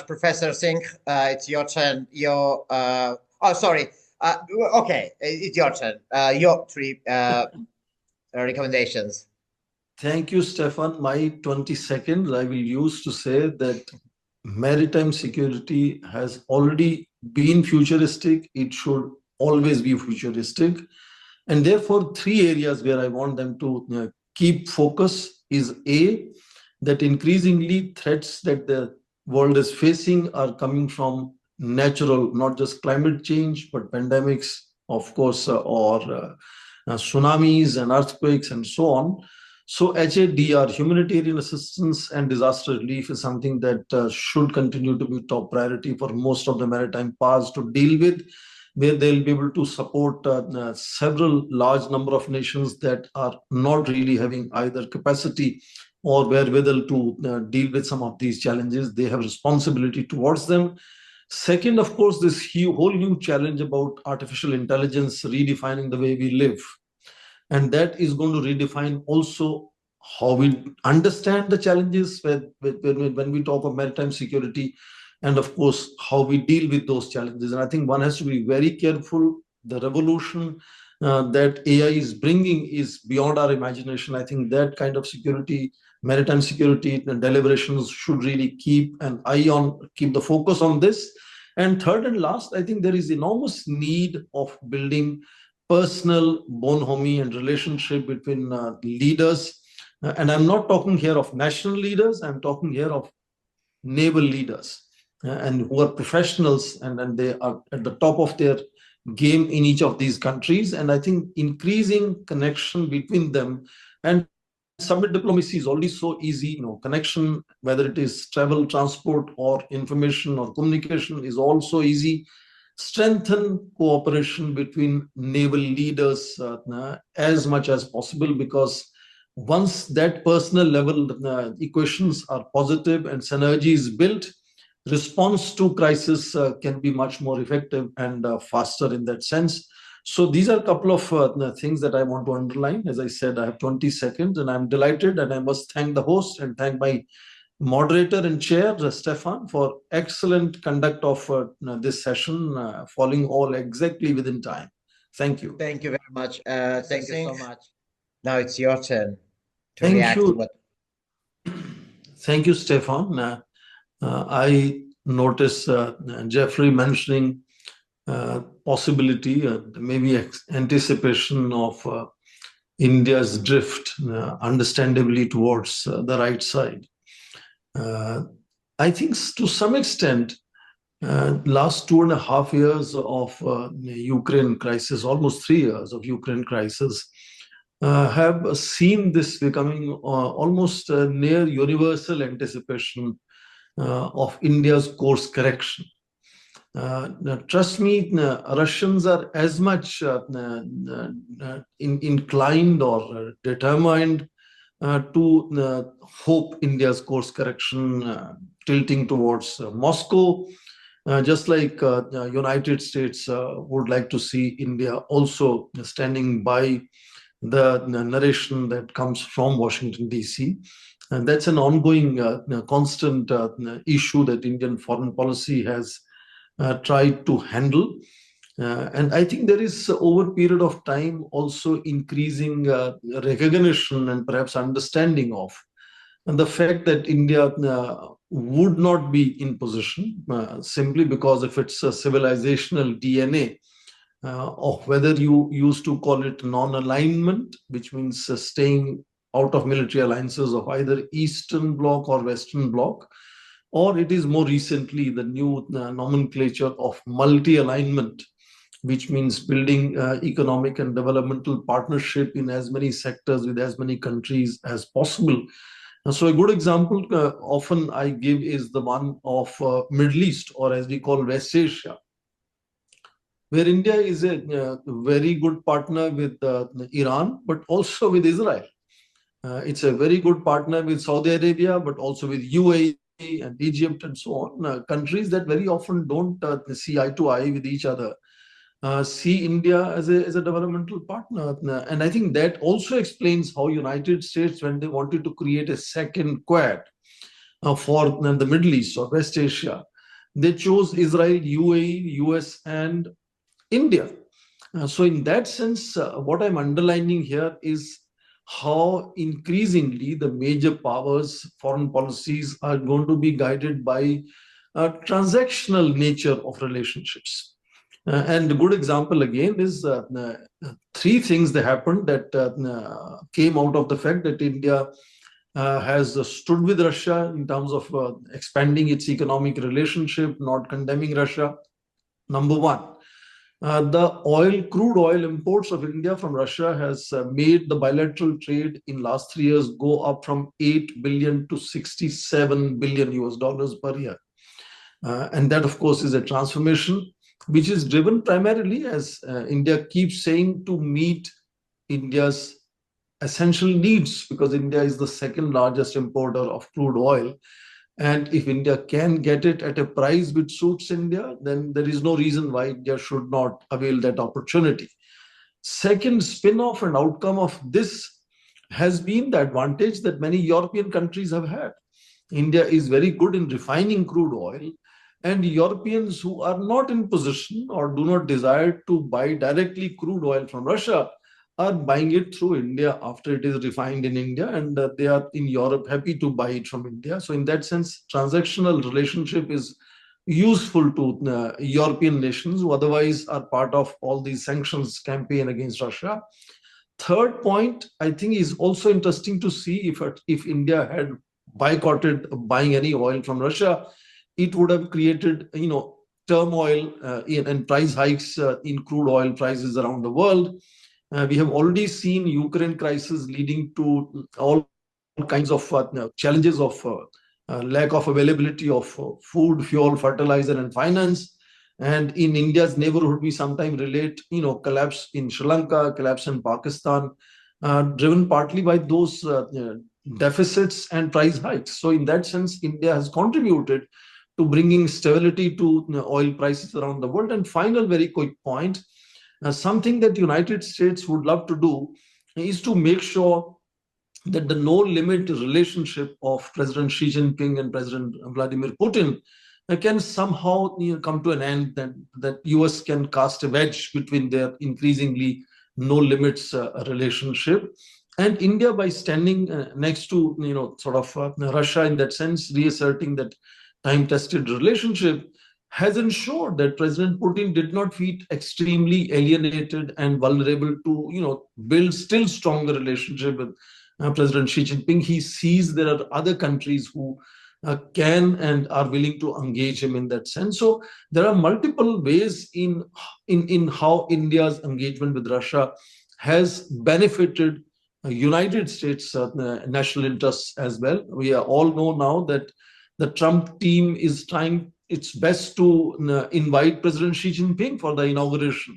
much, Professor Singh. It's your turn. Oh, sorry. Okay, it's your turn. Your three recommendations. Thank you, Stefan. My 20 seconds I will use to say that maritime security has already been futuristic. It should always be futuristic. And therefore, three areas where I want them to keep focus is A, that increasingly threats that the world is facing are coming from natural, not just climate change, but pandemics, of course, or tsunamis and earthquakes and so on. So HADR, humanitarian assistance and disaster relief, is something that should continue to be top priority for most of the maritime powers to deal with, where they'll be able to support several large number of nations that are not really having either capacity or wherewithal to deal with some of these challenges. They have responsibility towards them. Second, of course, this whole new challenge about artificial intelligence redefining the way we live. And that is going to redefine also how we understand the challenges when we talk of maritime security, and of course, how we deal with those challenges. And I think one has to be very careful. The revolution that AI is bringing is beyond our imagination. I think that kind of security, maritime security and deliberations should really keep an eye on, keep the focus on this. And third and last, I think there is enormous need of building personal bonhomie and relationship between leaders. And I'm not talking here of national leaders, I'm talking here of naval leaders and who are professionals and they are at the top of their game in each of these countries. And I think increasing connection between them, and summit diplomacy is already so easy, connection, whether it is travel, transport, or information or communication, is also easy. Strengthen cooperation between naval leaders as much as possible, because once that personal level equations are positive and synergy is built, response to crisis can be much more effective and faster in that sense. So these are a couple of things that I want to underline. As I said, I have 20 seconds and I'm delighted, and I must thank the host and thank my moderator and chair, Stefan, for excellent conduct of this session, following all exactly within time. Thank you. Thank you very much. Thank you so much. Now it's your turn to Thank react. you. Thank you, Stefan. I noticed Jeffrey mentioning possibility, maybe anticipation of India's drift, understandably, towards the right side. I think to some extent, last 2.5 years of Ukraine crisis, almost 3 years of Ukraine crisis, have seen this becoming almost near universal anticipation of India's course correction. Trust me, Russians are as much inclined or determined to hope India's course correction tilting towards Moscow, just like United States would like to see India also standing by the narration that comes from Washington, D.C. And that's an ongoing, constant issue that Indian foreign policy has tried to handle. And I think there is, over a period of time, also increasing recognition and perhaps understanding of the fact that India would not be in position simply because of its civilizational DNA, of whether you used to call it non-alignment, which means staying out of military alliances of either Eastern Bloc or Western Bloc, or it is more recently the new nomenclature of multi-alignment, which means building economic and developmental partnership in as many sectors with as many countries as possible. And so a good example often I give is the one of Middle East, or as we call West Asia, where India is a very good partner with Iran, but also with Israel. It's a very good partner with Saudi Arabia, but also with UAE and Egypt and so on, countries that very often don't see eye to eye with each other, see India as a developmental partner. And I think that also explains how United States, when they wanted to create a second Quad, for the Middle East or West Asia. They chose Israel, UAE, US, and India. So in that sense, what I'm underlining here is how increasingly the major powers' foreign policies are going to be guided by transactional nature of relationships. And a good example again is three things that happened that came out of the fact that India has stood with Russia in terms of expanding its economic relationship, not condemning Russia. Number one, the crude oil imports of India from Russia has made the bilateral trade in last 3 years go up from 8 billion to 67 billion US dollars per year. And that, of course, is a transformation which is driven primarily, as India keeps saying, to meet India's essential needs, because India is the second largest importer of crude oil. And if India can get it at a price which suits India, then there is no reason why India should not avail that opportunity. Second spin-off and outcome of this has been the advantage that many European countries have had. India is very good in refining crude oil, and Europeans who are not in position or do not desire to buy directly crude oil from Russia are buying it through India after it is refined in India, and they are in Europe happy to buy it from India. So in that sense, transactional relationship is useful to European nations who otherwise are part of all these sanctions campaign against Russia. Third point, I think, is also interesting to see if India had boycotted buying any oil from Russia, it would have created, turmoil and price hikes in crude oil prices around the world. We have already seen Ukraine crisis leading to all kinds of challenges of lack of availability of food, fuel, fertilizer, and finance. And in India's neighborhood, we sometimes relate, collapse in Sri Lanka, collapse in Pakistan, driven partly by those deficits and price hikes. So in that sense, India has contributed to bringing stability to oil prices around the world. And final very quick point, something that the United States would love to do is to make sure that the no-limit relationship of President Xi Jinping and President Vladimir Putin can somehow come to an end, that US can cast a wedge between their increasingly no-limits relationship. And India, by standing next to Russia in that sense, reasserting that time-tested relationship, has ensured that President Putin did not feel extremely alienated and vulnerable to build still stronger relationship with President Xi Jinping. He sees there are other countries who can and are willing to engage him in that sense. So there are multiple ways in how India's engagement with Russia has benefited United States national interests as well. We all know now that the Trump team is trying its best to invite President Xi Jinping for the inauguration.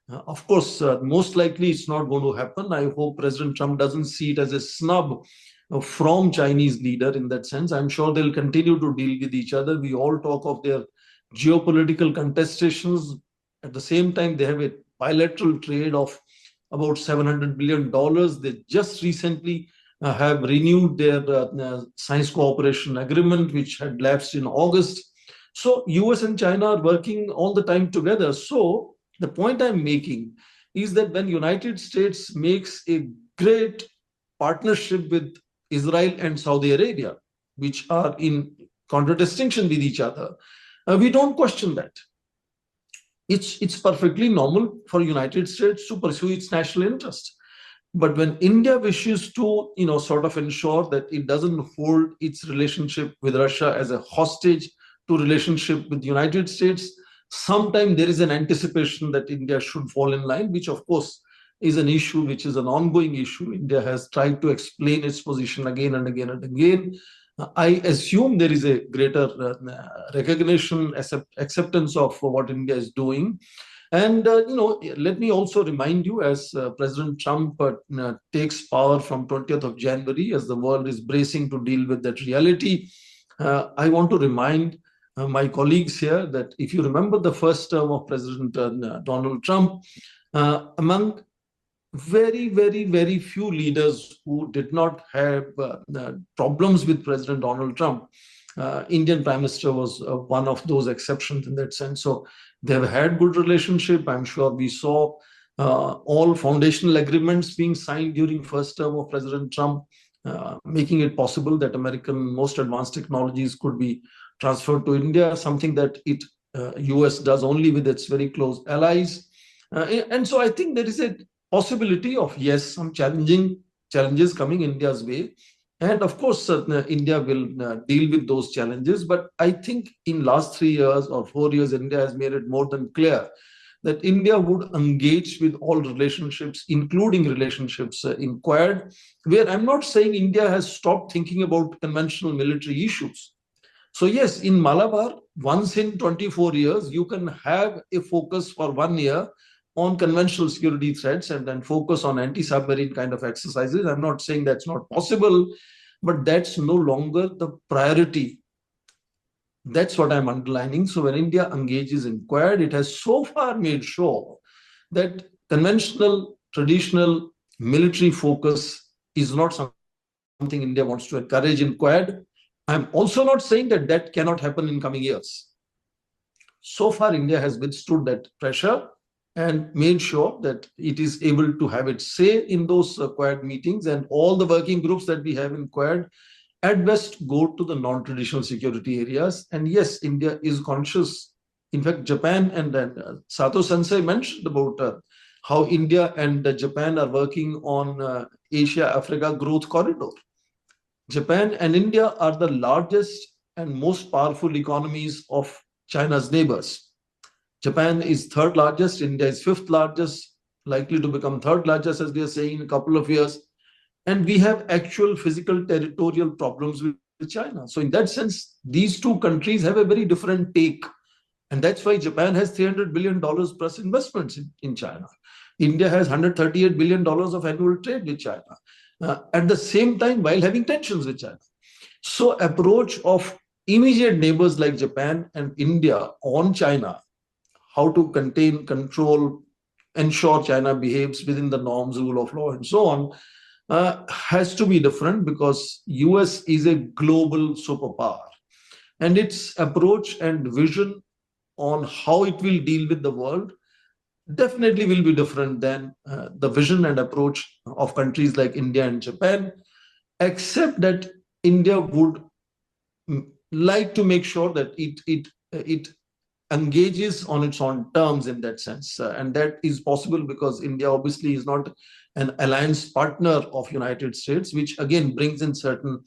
Of course, most likely it's not going to happen. I hope President Trump doesn't see it as a snub from Chinese leader in that sense. I'm sure they'll continue to deal with each other. We all talk of their geopolitical contestations. At the same time, they have a bilateral trade of about $700 billion. They just recently have renewed their science cooperation agreement, which had lapsed in August. So US and China are working all the time together. So the point I'm making is that when United States makes a great partnership with Israel and Saudi Arabia, which are in contradistinction with each other, we don't question that. It's perfectly normal for United States to pursue its national interest. But when India wishes to, sort of ensure that it doesn't hold its relationship with Russia as a hostage to relationship with the United States, sometimes there is an anticipation that India should fall in line, which of course is an issue, which is an ongoing issue. India has tried to explain its position again and again and again. I assume there is a greater recognition, acceptance of what India is doing. And, let me also remind you, as President Trump takes power from 20th of January, as the world is bracing to deal with that reality, I want to remind my colleagues here that if you remember the first term of President Donald Trump, among very few leaders who did not have problems with President Donald Trump. Indian Prime Minister was one of those exceptions in that sense. So they've had good relationship. I'm sure we saw all foundational agreements being signed during first term of President Trump, making it possible that American most advanced technologies could be transferred to India, something that US does only with its very close allies. And so I think there is a possibility of, yes, some challenges coming India's way. And of course, India will deal with those challenges. But I think in last 3 years or 4 years, India has made it more than clear that India would engage with all relationships, including relationships in Quad, where I'm not saying India has stopped thinking about conventional military issues. So yes, in Malabar, once in 24 years, you can have a focus for 1 year on conventional security threats and then focus on anti-submarine kind of exercises. I'm not saying that's not possible, but that's no longer the priority. That's what I'm underlining. So when India engages in Quad, it has so far made sure that conventional, traditional military focus is not something India wants to encourage in Quad. I'm also not saying that that cannot happen in coming years. So far, India has withstood that pressure and made sure that it is able to have its say in those Quad meetings, and all the working groups that we have in Quad at best go to the non-traditional security areas. And yes, India is conscious. In fact, Japan and Sato Sensei mentioned about how India and Japan are working on Asia-Africa growth corridor. Japan and India are the largest and most powerful economies of China's neighbors. Japan is third largest, India is fifth largest, likely to become third largest, as we are saying, in a couple of years. And we have actual physical territorial problems with China. So in that sense, these two countries have a very different take. And that's why Japan has $300 billion plus investments in China. India has $138 billion of annual trade with China. At the same time, while having tensions with China. So approach of immediate neighbors like Japan and India on China, how to contain, control, ensure China behaves within the norms, rule of law, and so on, has to be different because US is a global superpower. And its approach and vision on how it will deal with the world definitely will be different than the vision and approach of countries like India and Japan, except that India would like to make sure that it engages on its own terms in that sense. And that is possible because India obviously is not an alliance partner of United States, which again brings in certain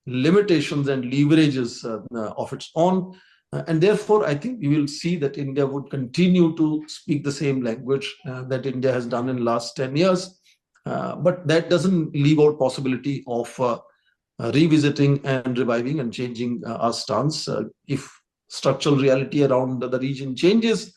limitations and leverages of its own. And therefore, I think we will see that India would continue to speak the same language that India has done in the last 10 years. But that doesn't leave out possibility of revisiting and reviving and changing our stance. If structural reality around the region changes,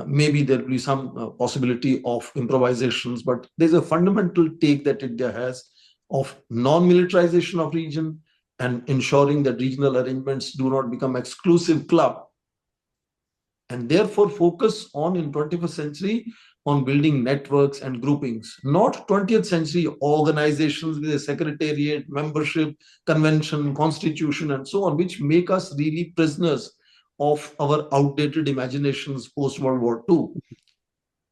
maybe there will be some possibility of improvisations. But there's a fundamental take that India has of non-militarization of region, and ensuring that regional arrangements do not become exclusive club, and therefore focus on in 21st century on building networks and groupings, not 20th century organizations with a secretariat, membership, convention, constitution, and so on, which make us really prisoners of our outdated imaginations post World War II.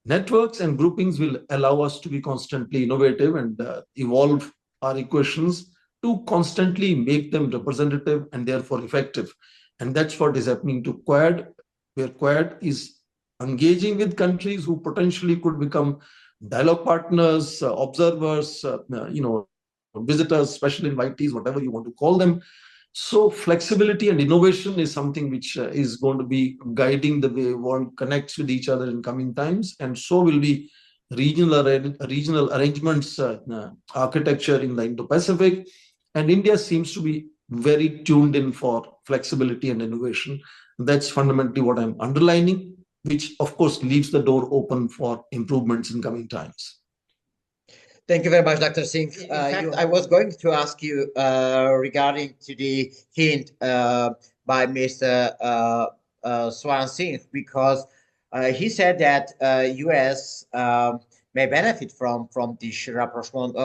Networks and groupings will allow us to be constantly innovative and evolve our equations to constantly make them representative and therefore effective. And that's what is happening to Quad, where Quad is engaging with countries who potentially could become dialogue partners, observers, visitors, special invitees, whatever you want to call them. So flexibility and innovation is something which is going to be guiding the way world connects with each other in coming times, and so will be regional arrangements, architecture in the Indo-Pacific. And India seems to be very tuned in for flexibility and innovation. That's fundamentally what I'm underlining, which of course leaves the door open for improvements in coming times. Thank you very much, Dr. Singh. In fact, I was going to ask you regarding to the hint by Mr. Swan Singh, because he said that U.S. may benefit from this rapprochement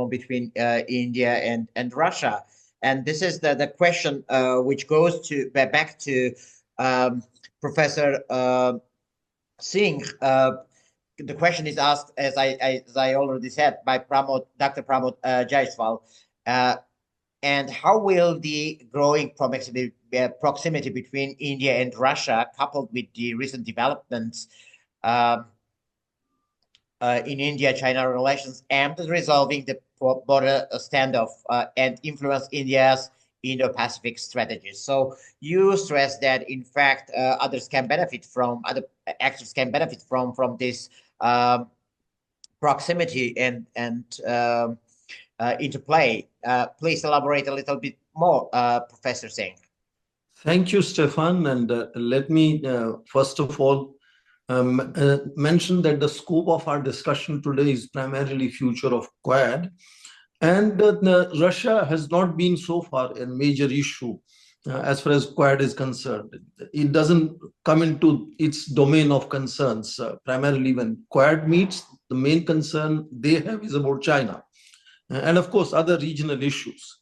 between India and Russia. And this is the question which goes to back to Professor Singh. The question is asked, as I already said, by Dr. Pramod Jaiswal. And how will the growing proximity between India and Russia, coupled with the recent developments in India-China relations, aim at resolving the border standoff and influence India's Indo-Pacific strategies? So you stress that, in fact, other actors can benefit from this proximity and interplay. Please elaborate a little bit more, Professor Singh. Thank you, Stefan. And let me, first of all, mention that the scope of our discussion today is primarily future of Quad. And Russia has not been so far a major issue as far as Quad is concerned. It doesn't come into its domain of concerns. Primarily when Quad meets, the main concern they have is about China. And of course, other regional issues.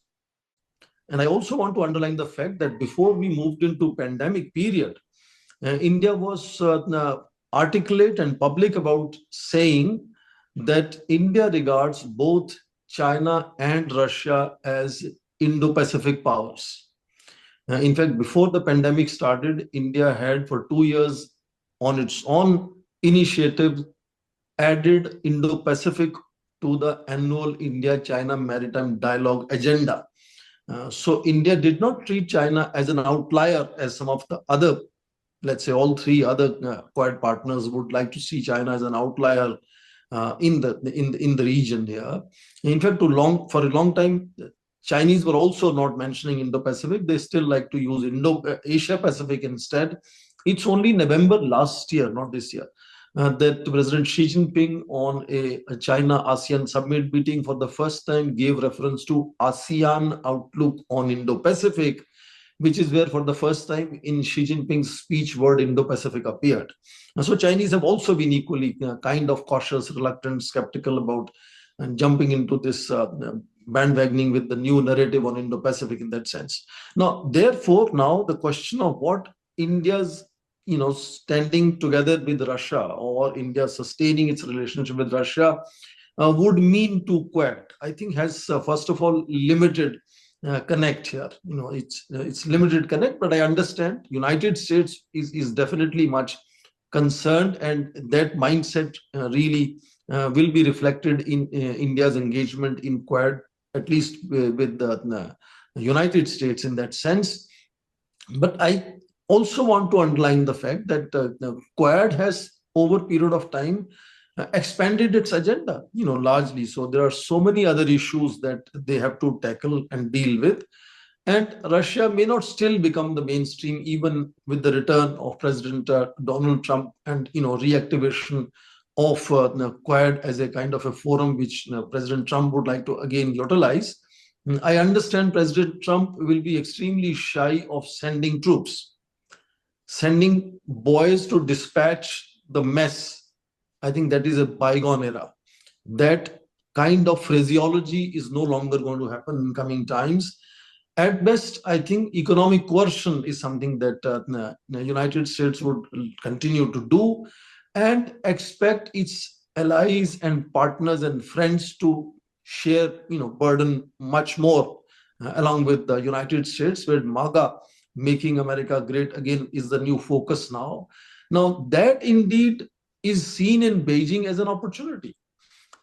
And I also want to underline the fact that before we moved into pandemic period, India was articulate and public about saying that India regards both China and Russia as Indo-Pacific powers. In fact, before the pandemic started, India had for 2 years on its own initiative added Indo-Pacific to the annual India-China Maritime Dialogue agenda. So India did not treat China as an outlier as some of the other, let's say all three other Quad partners would like to see China as an outlier in the region here. In fact, for a long time, Chinese were also not mentioning Indo-Pacific. They still like to use Asia-Pacific instead. It's only November last year, not this year, that President Xi Jinping on a China-ASEAN summit meeting for the first time gave reference to ASEAN outlook on Indo-Pacific, which is where for the first time in Xi Jinping's speech word Indo-Pacific appeared. And so Chinese have also been equally kind of cautious, reluctant, skeptical about jumping into this bandwagoning with the new narrative on Indo-Pacific in that sense. Now, therefore, now the question of what India's standing together with Russia or India sustaining its relationship with Russia would mean to Quad, I think has first of all limited connect here. It's limited connect, but I understand United States is definitely much concerned, and that mindset really will be reflected in India's engagement in Quad, at least with the United States in that sense. But I also want to underline the fact that Quad has over a period of time expanded its agenda, largely. So there are so many other issues that they have to tackle and deal with. And Russia may not still become the mainstream, even with the return of President Donald Trump and, reactivation of Quad as a kind of a forum which President Trump would like to again utilize. I understand President Trump will be extremely shy of sending troops. Sending boys to dispatch the mess, I think that is a bygone era. That kind of phraseology is no longer going to happen in coming times. At best, I think economic coercion is something that the United States would continue to do and expect its allies and partners and friends to share, burden much more along with the United States, where MAGA, Making America Great Again, is the new focus now. Now, that indeed is seen in Beijing as an opportunity.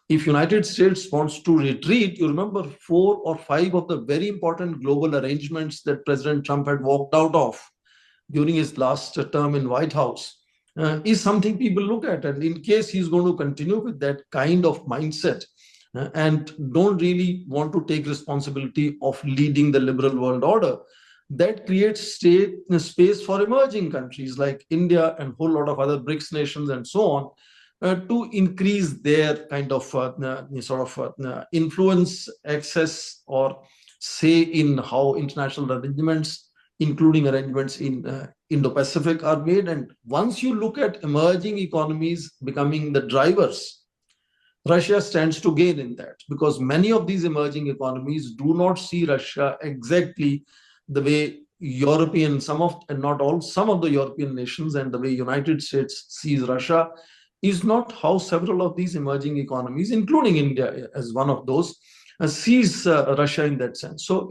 If United States wants to retreat, you remember 4 or 5 of the very important global arrangements that President Trump had walked out of during his last term in White House is something people look at. And in case he's going to continue with that kind of mindset and don't really want to take responsibility of leading the liberal world order, that creates space for emerging countries like India and a whole lot of other BRICS nations and so on to increase their kind of influence, access, or say in how international arrangements, including arrangements in Indo-Pacific are made. And once you look at emerging economies becoming the drivers, Russia stands to gain in that, because many of these emerging economies do not see Russia exactly the way European, some of, and not all, some of the European nations, and the way United States sees Russia is not how several of these emerging economies, including India as one of those, sees Russia in that sense. So,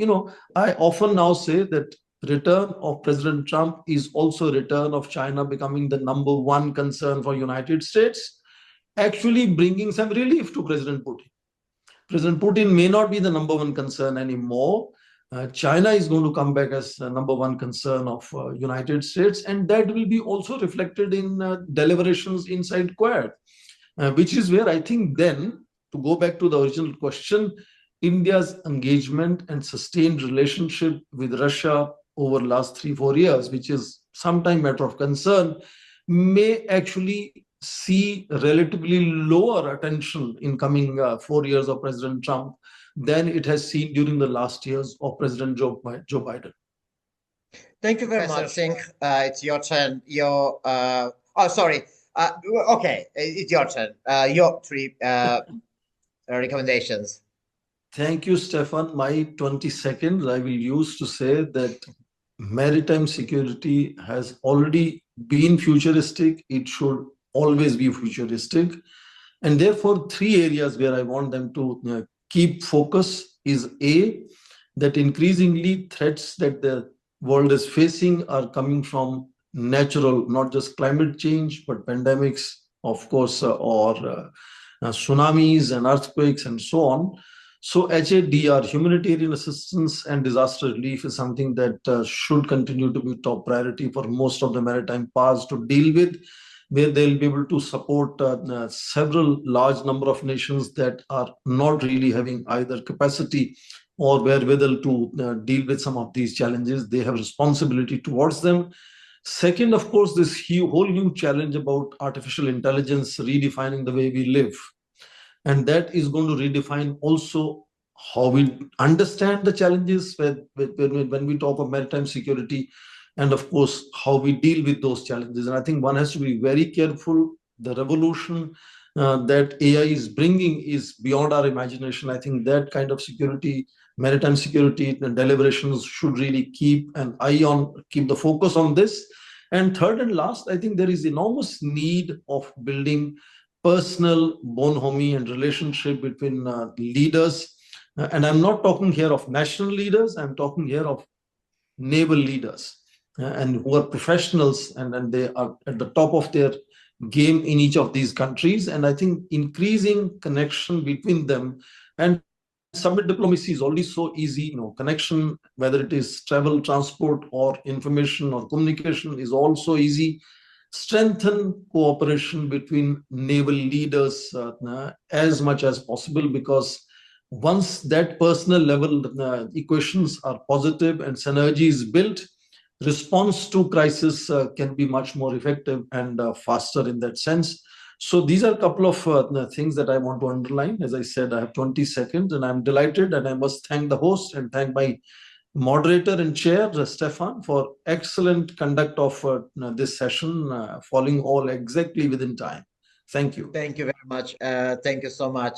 I often now say that return of President Trump is also return of China becoming the number one concern for United States, actually bringing some relief to President Putin. President Putin may not be the number one concern anymore. China is going to come back as number one concern of United States, and that will be also reflected in deliberations inside Quad, which is where I think then, to go back to the original question, India's engagement and sustained relationship with Russia over the last 3-4 years, which is sometimes matter of concern, may actually see relatively lower attention in coming 4 years of President Trump than it has seen during the last years of President Joe Biden. Thank you very much. Singh. It's your turn. Sorry. Okay, it's your turn. Your 3 recommendations. Thank you, Stefan. My 20 seconds I will use to say that maritime security has already been futuristic. It should always be futuristic. And therefore, 3 areas where I want them to keep focus is A, that increasingly threats that the world is facing are coming from natural, not just climate change, but pandemics, of course, or tsunamis and earthquakes and so on. So HADR, humanitarian assistance and disaster relief, is something that should continue to be top priority for most of the maritime powers to deal with, where they'll be able to support several large number of nations that are not really having either capacity or wherewithal to deal with some of these challenges. They have responsibility towards them. Second, of course, this whole new challenge about artificial intelligence redefining the way we live. And that is going to redefine also how we understand the challenges when we talk of maritime security, and of course, how we deal with those challenges. And I think one has to be very careful. The revolution that AI is bringing is beyond our imagination. I think that kind of security, maritime security and deliberations should really keep an eye on, keep the focus on this. And third and last, I think there is enormous need of building personal bonhomie and relationship between leaders. And I'm not talking here of national leaders, I'm talking here of naval leaders and who are professionals, and they are at the top of their game in each of these countries. And I think increasing connection between them, and summit diplomacy is already so easy, connection, whether it is travel, transport, or information or communication, is also easy. Strengthen cooperation between naval leaders as much as possible, because once that personal level equations are positive and synergy is built, response to crisis can be much more effective and faster in that sense. So these are a couple of things that I want to underline. As I said, I have 20 seconds and I'm delighted, and I must thank the host and thank my moderator and chair, Stefan, for excellent conduct of this session, falling all exactly within time. Thank you. Thank you very much. Thank you so much.